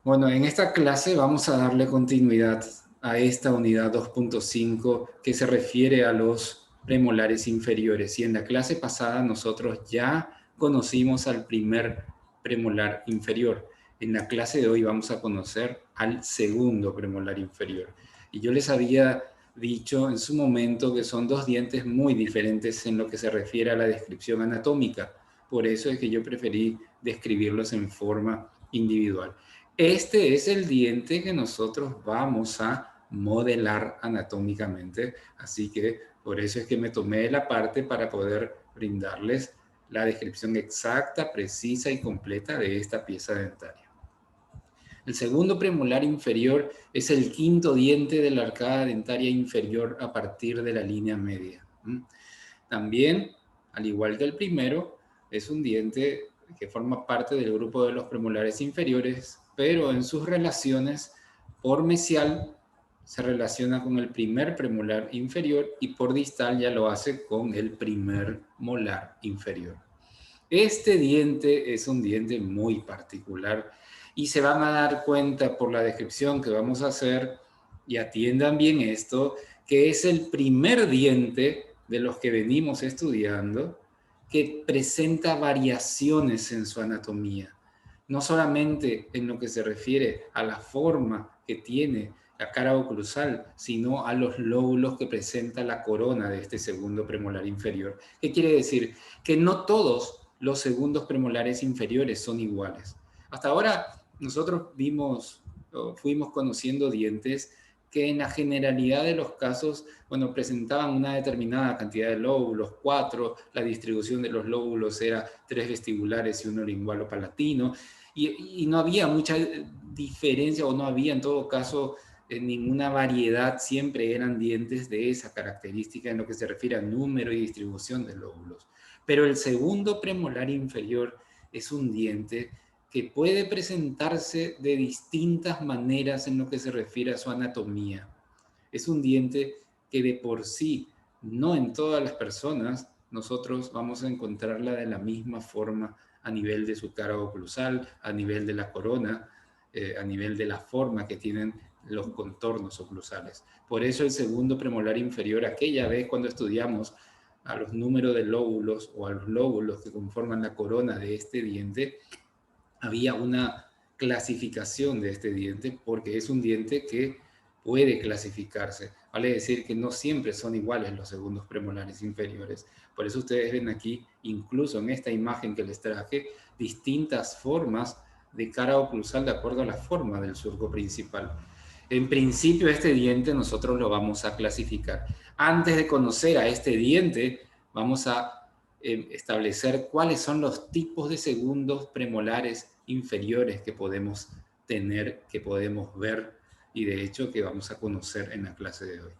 Bueno, en esta clase vamos a darle continuidad a esta unidad 2.5 que se refiere a los premolares inferiores. Y en la clase pasada nosotros ya conocimos al primer premolar inferior. En la clase de hoy vamos a conocer al segundo premolar inferior. Y yo les había dicho en su momento que son dos dientes muy diferentes en lo que se refiere a la descripción anatómica. Por eso es que yo preferí describirlos en forma individual. Este es el diente que nosotros vamos a modelar anatómicamente, así que por eso es que me tomé la parte para poder brindarles la descripción exacta, precisa y completa de esta pieza dentaria. El segundo premolar inferior es el quinto diente de la arcada dentaria inferior a partir de la línea media. También, al igual que el primero, es un diente que forma parte del grupo de los premolares inferiores, pero en sus relaciones por mesial se relaciona con el primer premolar inferior y por distal ya lo hace con el primer molar inferior. Este diente es un diente muy particular y se van a dar cuenta por la descripción que vamos a hacer, y atiendan bien esto, que es el primer diente de los que venimos estudiando que presenta variaciones en su anatomía. No solamente en lo que se refiere a la forma que tiene la cara oclusal, sino a los lóbulos que presenta la corona de este segundo premolar inferior. ¿Qué quiere decir? Que no todos los segundos premolares inferiores son iguales. Hasta ahora nosotros fuimos conociendo dientes que en la generalidad de los casos, bueno, presentaban una determinada cantidad de lóbulos, 4, la distribución de los lóbulos era 3 vestibulares y 1 lingualo palatino, y no había mucha diferencia, o no había en todo caso ninguna variedad, siempre eran dientes de esa característica en lo que se refiere a número y distribución de lóbulos. Pero el segundo premolar inferior es un diente que puede presentarse de distintas maneras en lo que se refiere a su anatomía. Es un diente que de por sí, no en todas las personas, nosotros vamos a encontrarla de la misma forma a nivel de su cara oclusal, a nivel de la corona, a nivel de la forma que tienen los contornos oclusales. Por eso el segundo premolar inferior, aquella vez cuando estudiamos a los números de lóbulos o a los lóbulos que conforman la corona de este diente, había una clasificación de este diente porque es un diente que puede clasificarse. Vale decir que no siempre son iguales los segundos premolares inferiores. Por eso ustedes ven aquí, incluso en esta imagen que les traje, distintas formas de cara oclusal de acuerdo a la forma del surco principal. En principio, este diente nosotros lo vamos a clasificar. Antes de conocer a este diente, vamos a establecer cuáles son los tipos de segundos premolares inferiores que podemos tener, que podemos ver, y de hecho que vamos a conocer en la clase de hoy.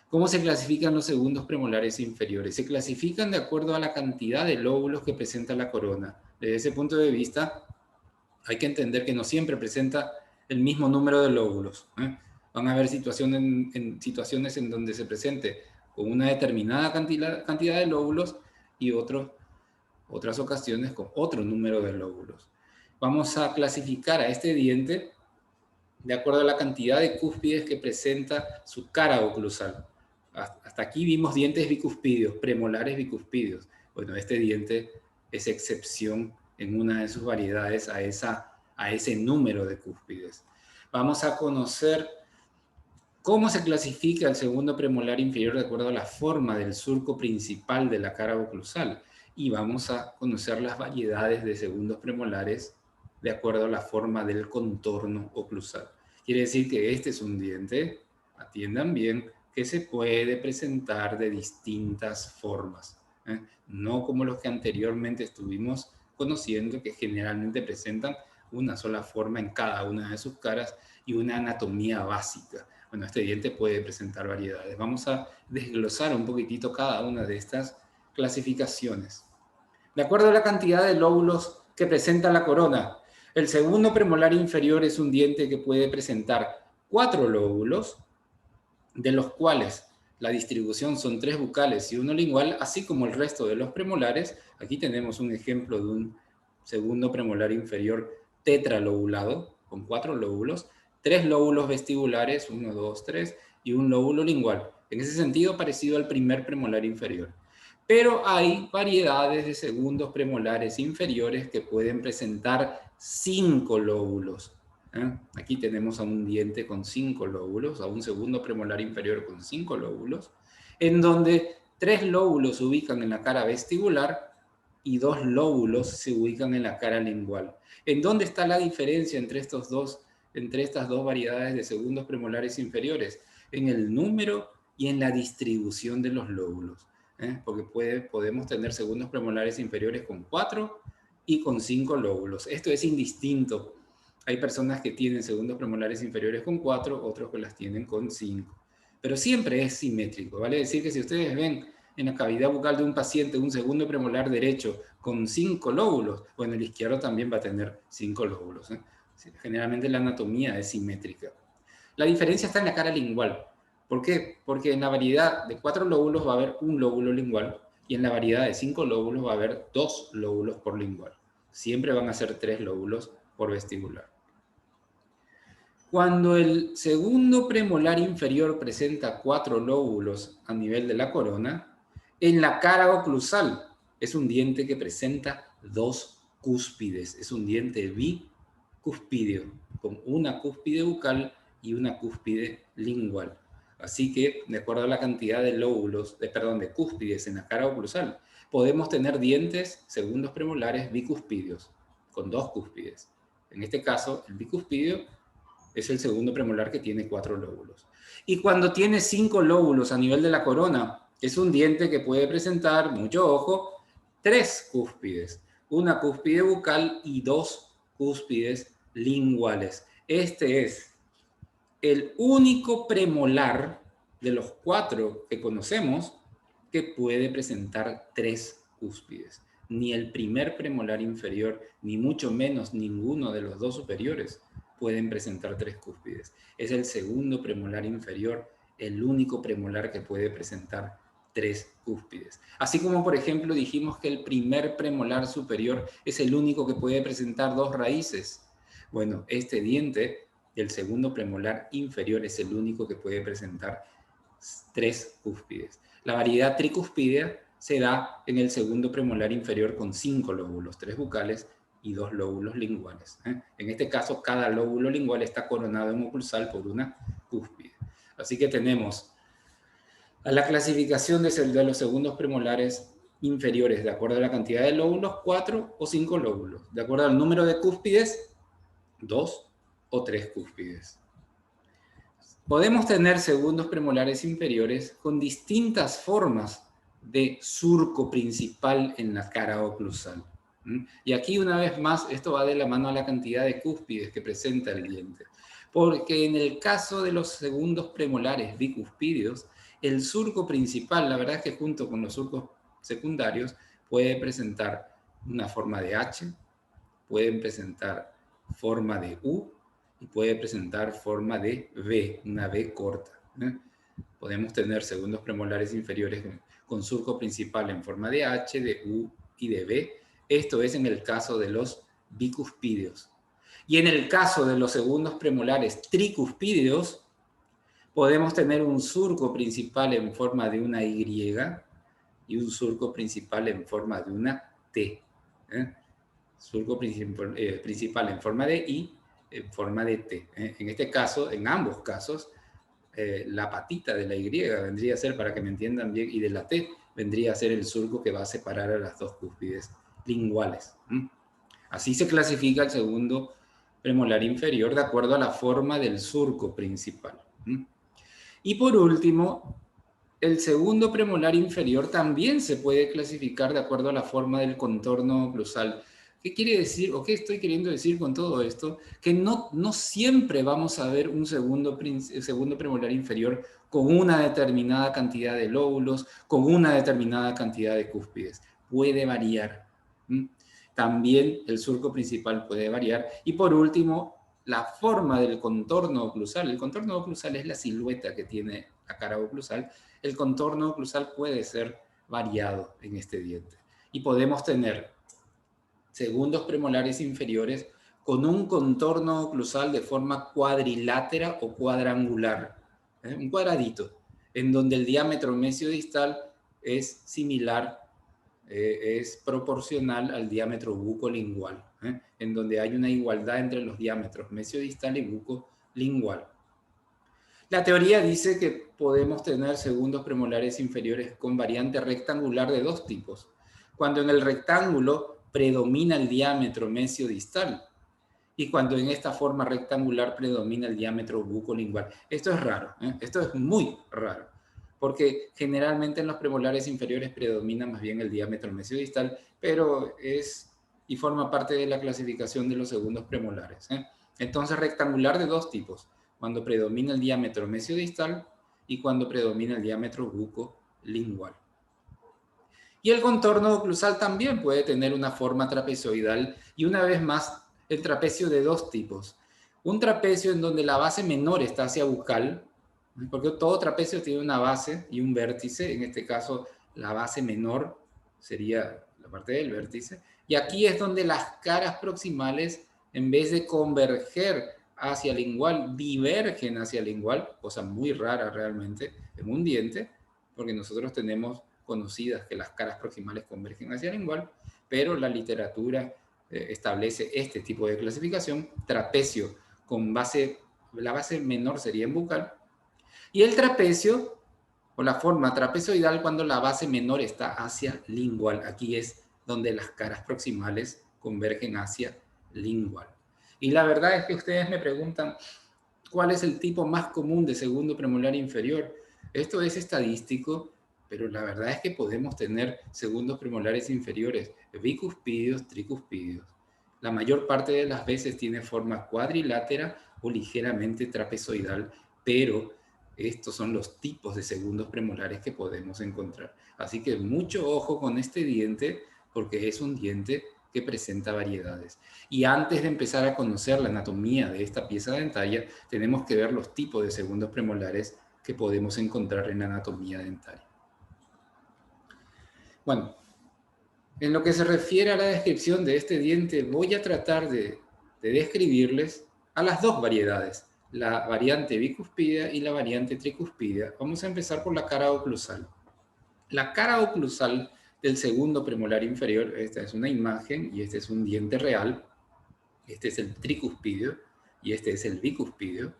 ¿Cómo se clasifican los segundos premolares inferiores? Se clasifican de acuerdo a la cantidad de lóbulos que presenta la corona. Desde ese punto de vista, hay que entender que no siempre presenta el mismo número de lóbulos. Van a haber situaciones en donde se presente con una determinada cantidad de lóbulos y otras ocasiones con otro número de lóbulos. Vamos a clasificar a este diente de acuerdo a la cantidad de cúspides que presenta su cara oclusal. Hasta aquí vimos dientes bicuspidios, premolares bicuspidios. Bueno, este diente es excepción en una de sus variedades a ese número de cúspides. Vamos a conocer cómo se clasifica el segundo premolar inferior de acuerdo a la forma del surco principal de la cara oclusal. Y vamos a conocer las variedades de segundos premolares de acuerdo a la forma del contorno oclusal. Quiere decir que este es un diente, atiendan bien, que se puede presentar de distintas formas. No como los que anteriormente estuvimos conociendo, que generalmente presentan una sola forma en cada una de sus caras y una anatomía básica. Bueno, este diente puede presentar variedades. Vamos a desglosar un poquitito cada una de estas clasificaciones. De acuerdo a la cantidad de lóbulos que presenta la corona, el segundo premolar inferior es un diente que puede presentar 4 lóbulos, de los cuales la distribución son 3 bucales y 1 lingual, así como el resto de los premolares. Aquí tenemos un ejemplo de un segundo premolar inferior tetralobulado, con 4 lóbulos, 3 lóbulos vestibulares, 1, 2, 3, y un lóbulo lingual. En ese sentido, parecido al primer premolar inferior. Pero hay variedades de segundos premolares inferiores que pueden presentar 5 lóbulos. Aquí tenemos a un diente con 5 lóbulos, a un segundo premolar inferior con 5 lóbulos, en donde 3 lóbulos se ubican en la cara vestibular y 2 lóbulos se ubican en la cara lingual. ¿En dónde está la diferencia entre estas dos variedades de segundos premolares inferiores? En el número y en la distribución de los lóbulos. Porque podemos tener segundos premolares inferiores con 4 y con 5 lóbulos. Esto es indistinto. Hay personas que tienen segundos premolares inferiores con 4, otros que las tienen con 5. Pero siempre es simétrico. Vale decir que si ustedes ven en la cavidad bucal de un paciente un segundo premolar derecho con 5 lóbulos, bueno, el izquierdo también va a tener 5 lóbulos. Generalmente la anatomía es simétrica. La diferencia está en la cara lingual. ¿Por qué? Porque en la variedad de 4 lóbulos va a haber un lóbulo lingual y en la variedad de 5 lóbulos va a haber 2 lóbulos por lingual. Siempre van a ser 3 lóbulos por vestibular. Cuando el segundo premolar inferior presenta 4 lóbulos a nivel de la corona, en la cara oclusal es un diente que presenta 2 cúspides. Es un diente bicuspídeo, con una cúspide bucal y una cúspide lingual. Así que, de acuerdo a la cantidad de lóbulos, de cúspides en la cara oclusal, podemos tener dientes segundos premolares bicuspídeos, con 2 cúspides. En este caso, el bicuspidio es el segundo premolar que tiene 4 lóbulos. Y cuando tiene 5 lóbulos a nivel de la corona, es un diente que puede presentar, mucho ojo, 3 cúspides. Una cúspide bucal y 2 cúspides linguales. Este es el único premolar de los 4 que conocemos que puede presentar 3 cúspides. Ni el primer premolar inferior, ni mucho menos ninguno de los 2 superiores pueden presentar 3 cúspides. Es el segundo premolar inferior, el único premolar que puede presentar 3 cúspides. Así como, por ejemplo, dijimos que el primer premolar superior es el único que puede presentar 2 raíces. Bueno, este diente, el segundo premolar inferior, es el único que puede presentar 3 cúspides. La variedad tricúspidea se da en el segundo premolar inferior con 5 lóbulos, 3 bucales y 2 lóbulos linguales. En este caso, cada lóbulo lingual está coronado en oclusal por una cúspide. Así que tenemos a la clasificación de los segundos premolares inferiores, de acuerdo a la cantidad de lóbulos, 4 o 5 lóbulos. De acuerdo al número de cúspides, 2 o 3 cúspides. Podemos tener segundos premolares inferiores con distintas formas de surco principal en la cara oclusal. Y aquí, una vez más, esto va de la mano a la cantidad de cúspides que presenta el diente. Porque en el caso de los segundos premolares bicuspídeos, el surco principal, la verdad es que junto con los surcos secundarios, puede presentar una forma de H, pueden presentar forma de U y puede presentar forma de V, una V corta. Podemos tener segundos premolares inferiores con surco principal en forma de H, de U y de V. Esto es en el caso de los bicuspídeos. Y en el caso de los segundos premolares tricuspídeos, podemos tener un surco principal en forma de una Y y un surco principal en forma de una T. Surco principal en forma de I, en forma de T. En este caso, en ambos casos, la patita de la Y vendría a ser, para que me entiendan bien, y de la T vendría a ser el surco que va a separar a las 2 cúspides linguales. Así se clasifica el segundo premolar inferior de acuerdo a la forma del surco principal. Y por último, el segundo premolar inferior también se puede clasificar de acuerdo a la forma del contorno oclusal. ¿Qué quiere decir, o qué estoy queriendo decir con todo esto? Que no siempre vamos a ver un segundo premolar inferior con una determinada cantidad de lóbulos, con una determinada cantidad de cúspides. Puede variar. También el surco principal puede variar. Y por último, la forma del contorno oclusal. El contorno oclusal es la silueta que tiene la cara oclusal. El contorno oclusal puede ser variado en este diente. Y podemos tener segundos premolares inferiores con un contorno oclusal de forma cuadrilátera o cuadrangular, un cuadradito, en donde el diámetro mesiodistal es similar, es proporcional al diámetro bucolingual, en donde hay una igualdad entre los diámetros mesiodistal y bucolingual. La teoría dice que podemos tener segundos premolares inferiores con variante rectangular de dos tipos, cuando en el rectángulo predomina el diámetro mesiodistal y cuando en esta forma rectangular predomina el diámetro bucolingual. Esto es raro, esto es muy raro, porque generalmente en los premolares inferiores predomina más bien el diámetro mesiodistal, pero es y forma parte de la clasificación de los segundos premolares. Entonces, rectangular de dos tipos, cuando predomina el diámetro mesiodistal y cuando predomina el diámetro bucolingual. Y el contorno oclusal también puede tener una forma trapezoidal y una vez más el trapecio de dos tipos. Un trapecio en donde la base menor está hacia bucal, porque todo trapecio tiene una base y un vértice, en este caso la base menor sería la parte del vértice, y aquí es donde las caras proximales, en vez de converger hacia el lingual, divergen hacia el lingual, cosa muy rara realmente en un diente, porque nosotros tenemos conocidas que las caras proximales convergen hacia el lingual, pero la literatura establece este tipo de clasificación, trapecio con base, la base menor sería en bucal, y el trapecio, o la forma trapezoidal, cuando la base menor está hacia lingual. Aquí es donde las caras proximales convergen hacia lingual. Y la verdad es que ustedes me preguntan, ¿cuál es el tipo más común de segundo premolar inferior? Esto es estadístico, pero la verdad es que podemos tener segundos premolares inferiores bicuspídeos, tricuspídeos. La mayor parte de las veces tiene forma cuadrilátera o ligeramente trapezoidal, pero estos son los tipos de segundos premolares que podemos encontrar. Así que mucho ojo con este diente, porque es un diente que presenta variedades. Y antes de empezar a conocer la anatomía de esta pieza dentaria, tenemos que ver los tipos de segundos premolares que podemos encontrar en la anatomía dentaria. Bueno, en lo que se refiere a la descripción de este diente, voy a tratar de describirles a las dos variedades, la variante bicuspidea y la variante tricuspidea. Vamos a empezar por la cara oclusal. La cara oclusal del segundo premolar inferior, esta es una imagen y este es un diente real, este es el tricuspideo y este es el bicuspideo.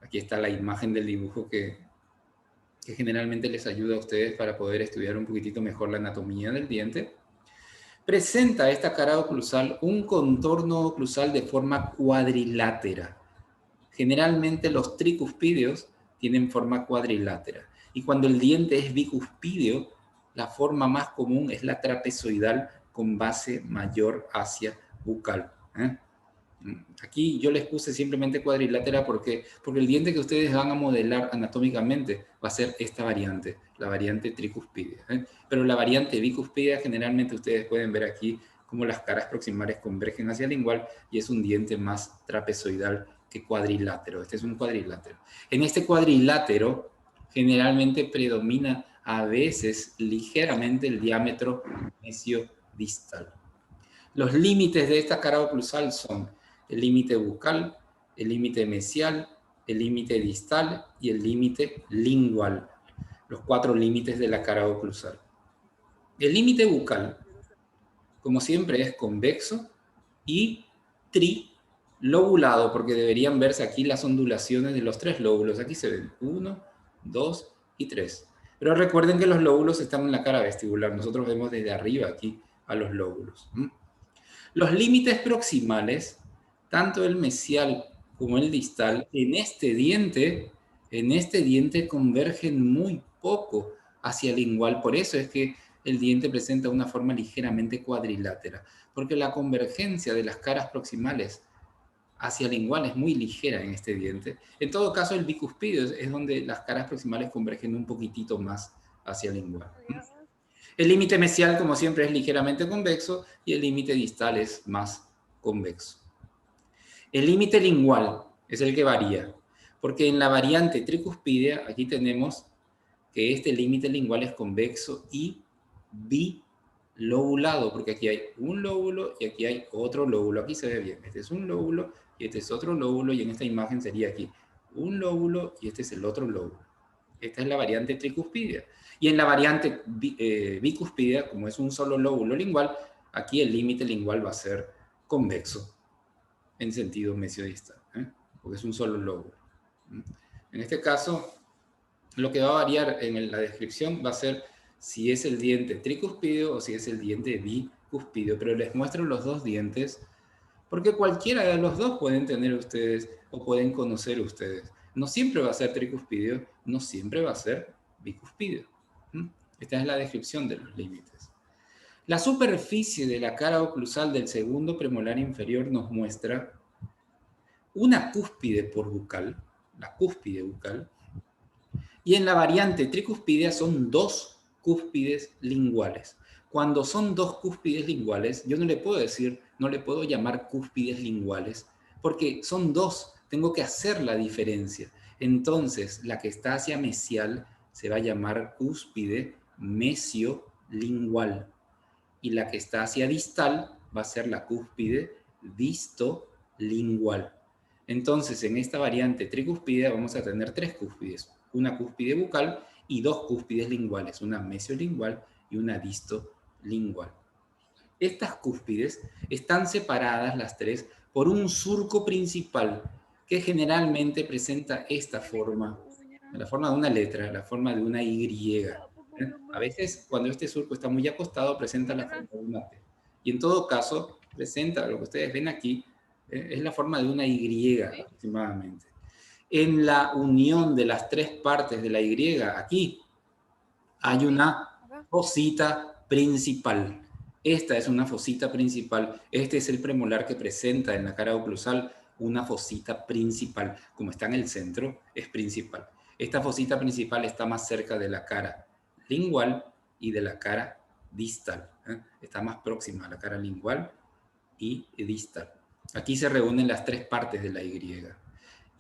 Aquí está la imagen del dibujo que generalmente les ayuda a ustedes para poder estudiar un poquitito mejor la anatomía del diente. Presenta esta cara oclusal un contorno oclusal de forma cuadrilátera. Generalmente los tricuspídeos tienen forma cuadrilátera. Y cuando el diente es bicuspídeo, la forma más común es la trapezoidal con base mayor hacia bucal. Aquí yo les puse simplemente cuadrilátera porque el diente que ustedes van a modelar anatómicamente va a ser esta variante, la variante tricuspidea. Pero la variante bicuspidea generalmente ustedes pueden ver aquí como las caras proximales convergen hacia el lingual y es un diente más trapezoidal que cuadrilátero. Este es un cuadrilátero. En este cuadrilátero generalmente predomina a veces ligeramente el diámetro mesiodistal. Los límites de esta cara oclusal son el límite bucal, el límite mesial, el límite distal y el límite lingual. Los 4 límites de la cara oclusal. El límite bucal, como siempre, es convexo y trilobulado, porque deberían verse aquí las ondulaciones de los 3 lóbulos. Aquí se ven 1, 2 y 3. Pero recuerden que los lóbulos están en la cara vestibular. Nosotros vemos desde arriba aquí a los lóbulos. Los límites proximales, tanto el mesial como el distal, en este diente convergen muy poco hacia el lingual. Por eso es que el diente presenta una forma ligeramente cuadrilátera, porque la convergencia de las caras proximales hacia el lingual es muy ligera en este diente. En todo caso, el bicuspideo es donde las caras proximales convergen un poquitito más hacia el lingual. El límite mesial, como siempre, es ligeramente convexo y el límite distal es más convexo. El límite lingual es el que varía, porque en la variante tricuspidea aquí tenemos que este límite lingual es convexo y lobulado, porque aquí hay un lóbulo y aquí hay otro lóbulo. Aquí se ve bien. Este es un lóbulo y este es otro lóbulo, y en esta imagen sería aquí un lóbulo y este es el otro lóbulo. Esta es la variante tricuspidea. Y en la variante bicuspidea, como es un solo lóbulo lingual, aquí el límite lingual va a ser convexo en sentido mesiodistal, porque es un solo lóbulo. En este caso, lo que va a variar en la descripción va a ser si es el diente tricuspideo o si es el diente bicuspideo, pero les muestro los dos dientes porque cualquiera de los dos pueden tener ustedes o pueden conocer ustedes. No siempre va a ser tricuspideo, no siempre va a ser bicuspideo. Esta es la descripción de los límites. La superficie de la cara oclusal del segundo premolar inferior nos muestra una cúspide por bucal, la cúspide bucal, y en la variante tricuspidea son dos cúspides linguales. Cuando son dos cúspides linguales, yo no le puedo decir, no le puedo llamar cúspides linguales, porque son dos, tengo que hacer la diferencia. Entonces, la que está hacia mesial se va a llamar cúspide mesiolingual, y la que está hacia distal va a ser la cúspide distolingual. Entonces, en esta variante tricuspidea vamos a tener tres cúspides, una cúspide bucal y dos cúspides linguales, una mesiolingual y una distolingual. Estas cúspides están separadas las tres por un surco principal que generalmente presenta esta forma, la forma de una letra, la forma de una Y. A veces, cuando este surco está muy acostado, presenta la forma de una T. Y en todo caso, presenta lo que ustedes ven aquí, es la forma de una Y aproximadamente. En la unión de las tres partes de la Y, aquí hay una fosita principal. Esta es una fosita principal. Este es el premolar que presenta en la cara oclusal una fosita principal. Como está en el centro, es principal. Esta fosita principal está más cerca de la cara lingual y de la cara distal. Está más próxima a la cara lingual y distal. Aquí se reúnen las tres partes de la Y.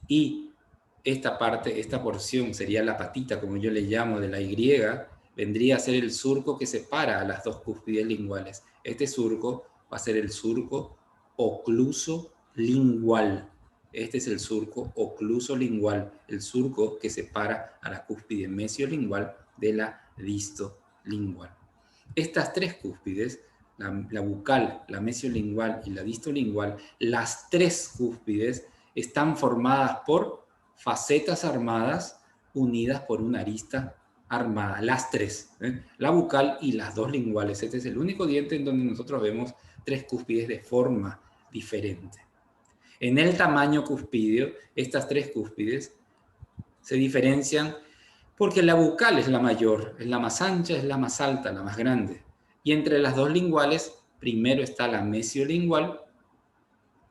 Y esta parte, esta porción sería la patita, como yo le llamo, de la Y, vendría a ser el surco que separa a las dos cúspides linguales. Este surco va a ser el surco ocluso lingual. Este es el surco ocluso lingual, el surco que separa a la cúspide mesiolingual de la distolingual. Estas tres cúspides, la bucal, la mesiolingual y la distolingual, las tres cúspides están formadas por facetas armadas unidas por una arista armada, las tres, la bucal y las dos linguales. Este es el único diente en donde nosotros vemos tres cúspides de forma diferente. En el tamaño cuspideo, estas tres cúspides se diferencian porque la bucal es la mayor, es la más ancha, es la más alta, la más grande. Y entre las dos linguales, primero está la mesiolingual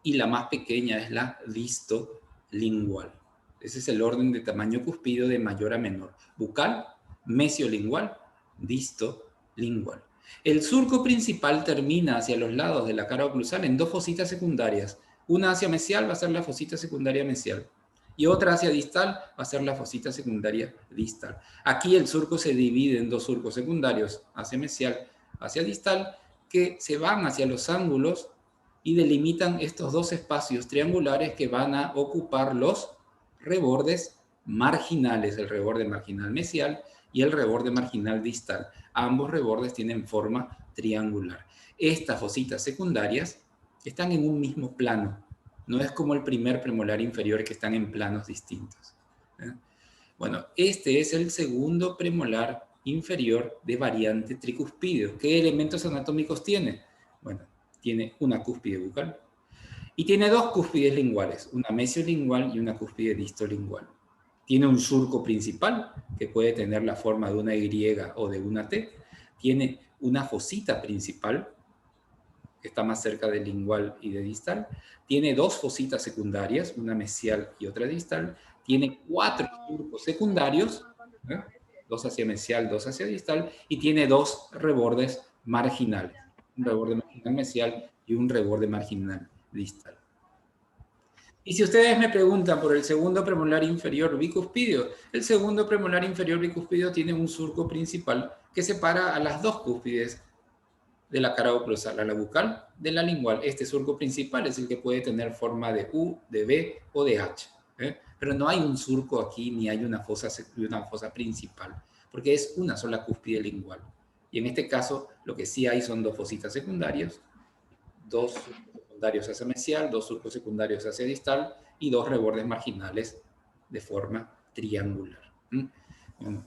y la más pequeña es la distolingual. Ese es el orden de tamaño cuspideo de mayor a menor. Bucal, mesiolingual, distolingual. El surco principal termina hacia los lados de la cara oclusal en dos fositas secundarias. Una hacia mesial va a ser la fosita secundaria mesial y otra hacia distal va a ser la fosita secundaria distal. Aquí el surco se divide en dos surcos secundarios, hacia mesial, hacia distal, que se van hacia los ángulos y delimitan estos dos espacios triangulares que van a ocupar los rebordes marginales, el reborde marginal mesial y el reborde marginal distal. Ambos rebordes tienen forma triangular. Estas fositas secundarias están en un mismo plano. No es como el primer premolar inferior que están en planos distintos. Bueno, este es el segundo premolar inferior de variante tricuspideo. ¿Qué elementos anatómicos tiene? Bueno, tiene una cúspide bucal y tiene dos cúspides linguales, una mesiolingual y una cúspide distolingual. Tiene un surco principal que puede tener la forma de una Y o de una T. Tiene una fosita principal que está más cerca del lingual y de distal. Tiene dos fositas secundarias, una mesial y otra distal. Tiene cuatro surcos secundarios, dos hacia mesial, dos hacia distal, y tiene dos rebordes marginales, un reborde marginal mesial y un reborde marginal distal. Y si ustedes me preguntan por el segundo premolar inferior bicuspideo, el segundo premolar inferior bicuspideo tiene un surco principal que separa a las dos cúspides de la cara oclusal a la bucal de la lingual. Este surco principal es el que puede tener forma de U, de B o de H. Pero no hay un surco aquí ni hay una fosa principal, porque es una sola cúspide lingual. Y en este caso, lo que sí hay son dos fositas secundarias, dos surcos secundarios hacia mesial, dos surcos secundarios hacia distal y dos rebordes marginales de forma triangular. Bueno,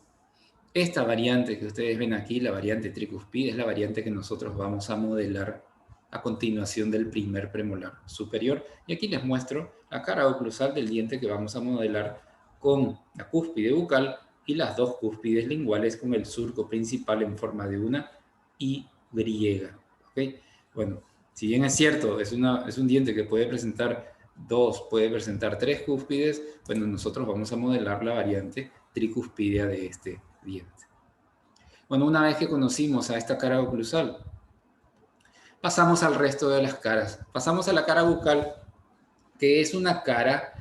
esta variante que ustedes ven aquí, la variante tricuspide, es la variante que nosotros vamos a modelar a continuación del primer premolar superior. Y aquí les muestro la cara oclusal del diente que vamos a modelar con la cúspide bucal y las dos cúspides linguales con el surco principal en forma de una Y griega. ¿Okay? Bueno, si bien es cierto, es un diente que puede presentar dos, puede presentar tres cúspides, bueno, nosotros vamos a modelar la variante tricuspidea de este diente. Bueno, una vez que conocimos a esta cara oclusal, pasamos al resto de las caras. Pasamos a la cara bucal, que es una cara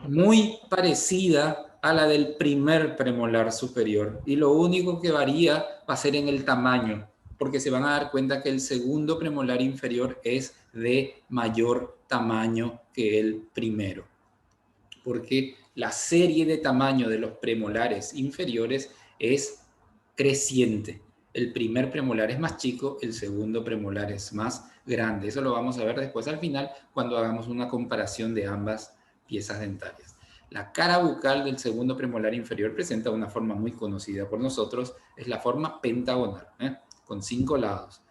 muy parecida a la del primer premolar superior. Y lo único que varía va a ser en el tamaño, porque se van a dar cuenta que el segundo premolar inferior es de mayor tamaño que el primero. Porque la serie de tamaño de los premolares inferiores es creciente. El primer premolar es más chico, el segundo premolar es más grande. Eso lo vamos a ver después al final cuando hagamos una comparación de ambas piezas dentarias. La cara bucal del segundo premolar inferior presenta una forma muy conocida por nosotros, es la forma pentagonal, con 5 lados.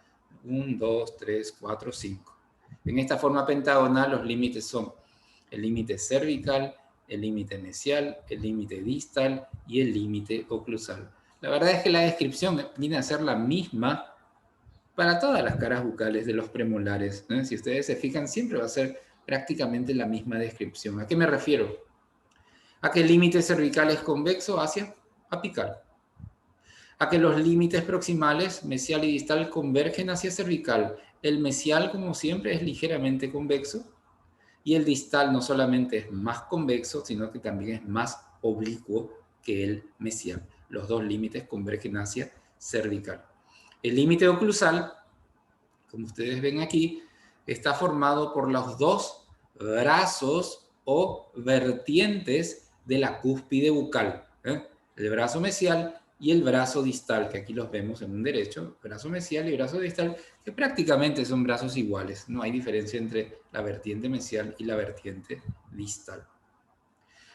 1, 2, 3, 4, 5. En esta forma pentagonal los límites son el límite cervical, el límite mesial, el límite distal y el límite oclusal. La verdad es que la descripción viene a ser la misma para todas las caras bucales de los premolares. Si ustedes se fijan, siempre va a ser prácticamente la misma descripción. ¿A qué me refiero? A que el límite cervical es convexo hacia apical. A que los límites proximales, mesial y distal, convergen hacia cervical. El mesial, como siempre, es ligeramente convexo. Y el distal no solamente es más convexo, sino que también es más oblicuo que el mesial. Los dos límites convergen hacia cervical. El límite oclusal, como ustedes ven aquí, está formado por los dos brazos o vertientes de la cúspide bucal. El brazo mesial y el brazo distal, que aquí los vemos en un derecho, brazo mesial y brazo distal, que prácticamente son brazos iguales. No hay diferencia entre la vertiente mesial y la vertiente distal.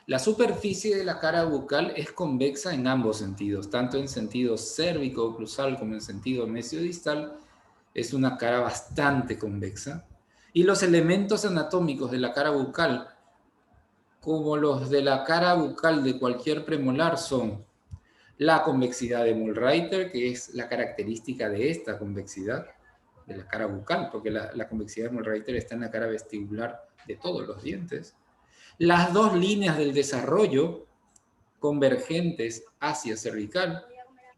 La superficie de la cara bucal es convexa en ambos sentidos, tanto en sentido cérvico-oclusal como en sentido mesio-distal. Es una cara bastante convexa. Y los elementos anatómicos de la cara bucal, como los de la cara bucal de cualquier premolar, son la convexidad de Mühlreuter, que es la característica de esta convexidad, de la cara bucal, porque la convexidad de Mühlreuter está en la cara vestibular de todos los dientes. Las dos líneas del desarrollo convergentes hacia cervical,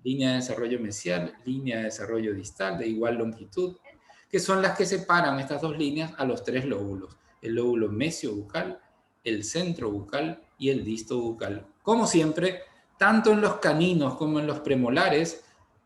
línea de desarrollo mesial, línea de desarrollo distal de igual longitud, que son las que separan estas dos líneas a los tres lóbulos, el lóbulo mesio-bucal, el centro bucal y el disto bucal. Como siempre, tanto en los caninos como en los premolares,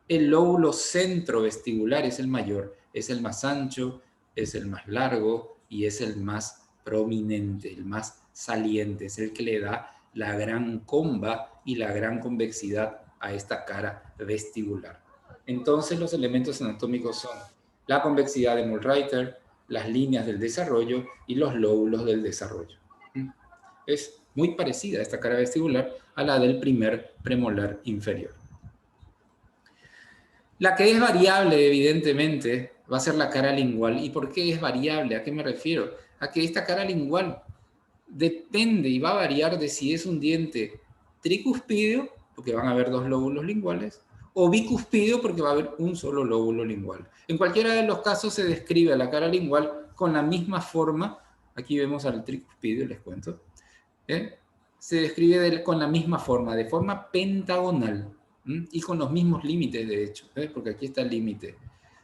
el lóbulo centrovestibular es el mayor, es el más ancho, es el más largo y es el más prominente, el más saliente, es el que le da la gran comba y la gran convexidad a esta cara vestibular. Entonces los elementos anatómicos son la convexidad de Mühlreuter, las líneas del desarrollo y los lóbulos del desarrollo. Es muy parecida esta cara vestibular a la del primer premolar inferior. La que es variable, evidentemente, va a ser la cara lingual. ¿Y por qué es variable? ¿A qué me refiero? A que esta cara lingual depende y va a variar de si es un diente tricuspideo, porque van a haber dos lóbulos linguales, o bicuspideo, porque va a haber un solo lóbulo lingual. En cualquiera de los casos se describe a la cara lingual con la misma forma. Aquí vemos al tricuspideo, les cuento. Se describe con la misma forma, de forma pentagonal, y con los mismos límites, de hecho, porque aquí está el límite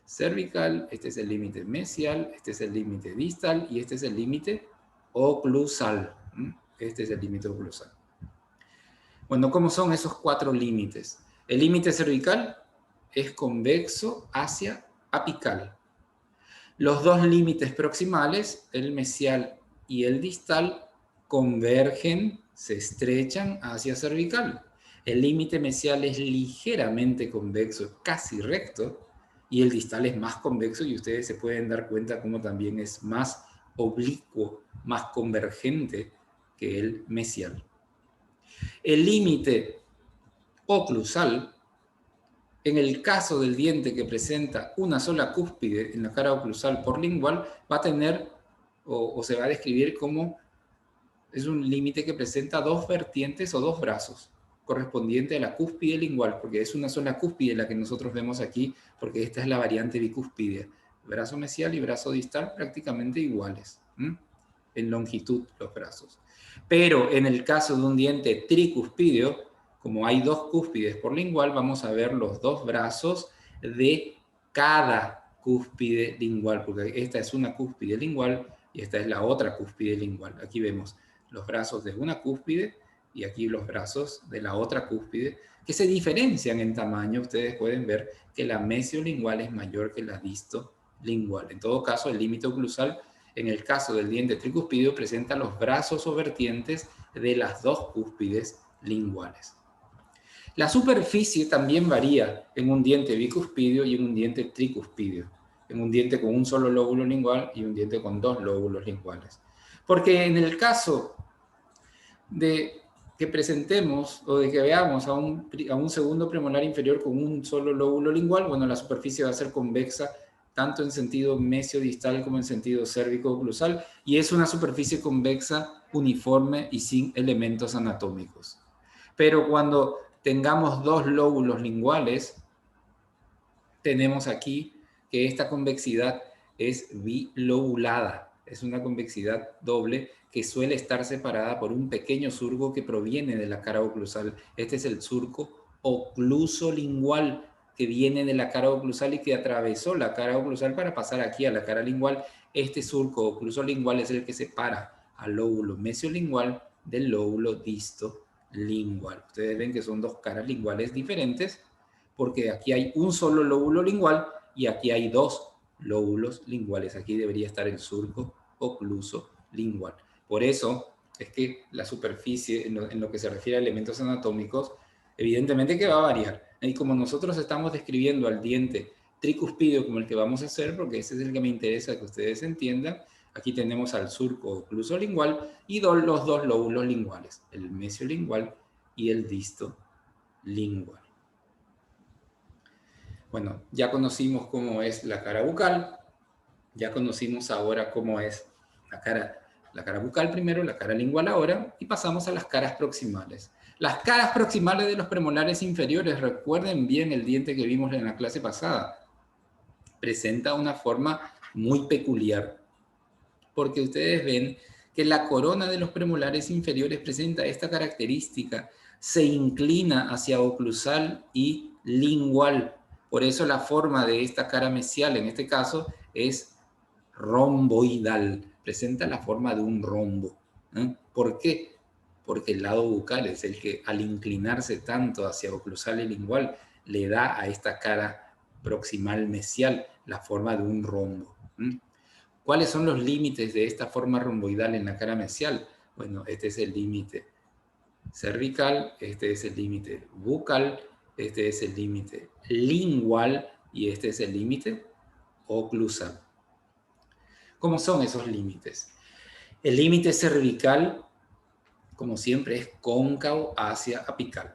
cervical, este es el límite mesial, este es el límite distal y este es el límite oclusal. Este es el límite oclusal. Bueno, ¿cómo son esos cuatro límites? El límite cervical es convexo hacia apical. Los dos límites proximales, el mesial y el distal, convergen, se estrechan hacia cervical. El límite mesial es ligeramente convexo, casi recto, y el distal es más convexo, y ustedes se pueden dar cuenta cómo también es más oblicuo, más convergente que el mesial. El límite oclusal, en el caso del diente que presenta una sola cúspide en la cara oclusal por lingual, va a tener o se va a describir como es un límite que presenta dos vertientes o dos brazos, correspondiente a la cúspide lingual, porque es una sola cúspide la que nosotros vemos aquí, porque esta es la variante bicúspide. Brazo mesial y brazo distal prácticamente iguales, en longitud los brazos. Pero en el caso de un diente tricuspideo, como hay dos cúspides por lingual, vamos a ver los dos brazos de cada cúspide lingual, porque esta es una cúspide lingual y esta es la otra cúspide lingual. Aquí vemos los brazos de una cúspide y aquí los brazos de la otra cúspide, que se diferencian en tamaño. Ustedes pueden ver que la mesiolingual es mayor que la distolingual. En todo caso, el límite oclusal, en el caso del diente tricuspideo, presenta los brazos o vertientes de las dos cúspides linguales. La superficie también varía en un diente bicuspideo y en un diente tricuspideo, en un diente con un solo lóbulo lingual y un diente con dos lóbulos linguales. Porque en el caso de que presentemos o de que veamos a un segundo premolar inferior con un solo lóbulo lingual, bueno, la superficie va a ser convexa tanto en sentido mesiodistal como en sentido cérvico-oclusal, y es una superficie convexa, uniforme y sin elementos anatómicos. Pero cuando tengamos dos lóbulos linguales, tenemos aquí que esta convexidad es bilobulada, es una convexidad doble que suele estar separada por un pequeño surco que proviene de la cara oclusal. Este es el surco oclusolingual que viene de la cara oclusal y que atravesó la cara oclusal para pasar aquí a la cara lingual. Este surco oclusolingual es el que separa al lóbulo mesiolingual del lóbulo distolingual. Ustedes ven que son dos caras linguales diferentes, porque aquí hay un solo lóbulo lingual y aquí hay dos lóbulos linguales. Aquí debería estar el surco ocluso lingual. Por eso es que la superficie, en lo que se refiere a elementos anatómicos, evidentemente que va a variar. Y como nosotros estamos describiendo al diente tricuspideo como el que vamos a hacer, porque ese es el que me interesa que ustedes entiendan, aquí tenemos al surco ocluso lingual y los dos lóbulos linguales, el mesiolingual y el distolingual. Bueno, ya conocimos cómo es la cara bucal, ya conocimos ahora cómo es la cara bucal primero, la cara lingual ahora, y pasamos a las caras proximales. Las caras proximales de los premolares inferiores, recuerden bien el diente que vimos en la clase pasada, presenta una forma muy peculiar, porque ustedes ven que la corona de los premolares inferiores presenta esta característica, se inclina hacia oclusal y lingual. Por eso la forma de esta cara mesial, en este caso, es romboidal. Presenta la forma de un rombo. ¿Por qué? Porque el lado bucal es el que, al inclinarse tanto hacia oclusal y lingual, le da a esta cara proximal mesial la forma de un rombo. ¿Cuáles son los límites de esta forma romboidal en la cara mesial? Bueno, este es el límite cervical, este es el límite bucal, este es el límite lingual y este es el límite oclusal. ¿Cómo son esos límites? El límite cervical, como siempre, es cóncavo hacia apical.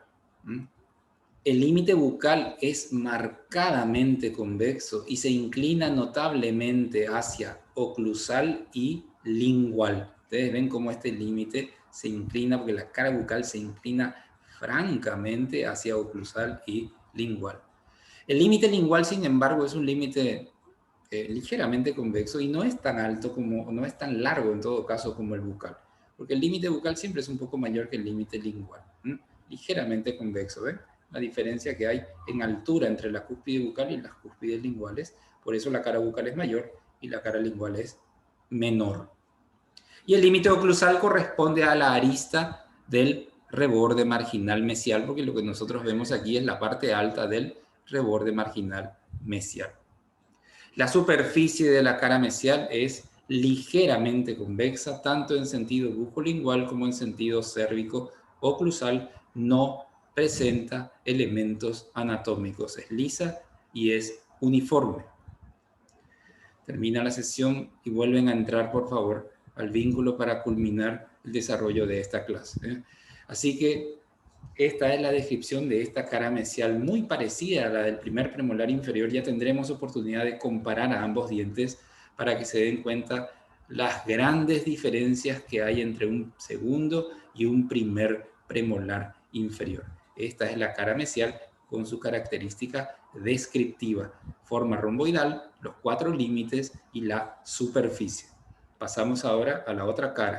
El límite bucal es marcadamente convexo y se inclina notablemente hacia oclusal y lingual. Ustedes ven cómo este límite se inclina, porque la cara bucal se inclina francamente hacia oclusal y lingual. El límite lingual, sin embargo, es un límite ligeramente convexo y no es tan alto no es tan largo en todo caso como el bucal, porque el límite bucal siempre es un poco mayor que el límite lingual. Ligeramente convexo, ¿ven? La diferencia que hay en altura entre la cúspide bucal y las cúspides linguales. Por eso la cara bucal es mayor y la cara lingual es menor. Y el límite oclusal corresponde a la arista del reborde marginal mesial, porque lo que nosotros vemos aquí es la parte alta del reborde marginal mesial. La superficie de la cara mesial es ligeramente convexa, tanto en sentido bucolingual como en sentido cérvico oclusal. No presenta elementos anatómicos, es lisa y es uniforme. Termina la sesión y vuelven a entrar, por favor, al vínculo para culminar el desarrollo de esta clase, ¿eh? Así que esta es la descripción de esta cara mesial, muy parecida a la del primer premolar inferior. Ya tendremos oportunidad de comparar a ambos dientes para que se den cuenta las grandes diferencias que hay entre un segundo y un primer premolar inferior. Esta es la cara mesial con su característica descriptiva: forma romboidal, los 4 límites y la superficie. Pasamos ahora a la otra cara.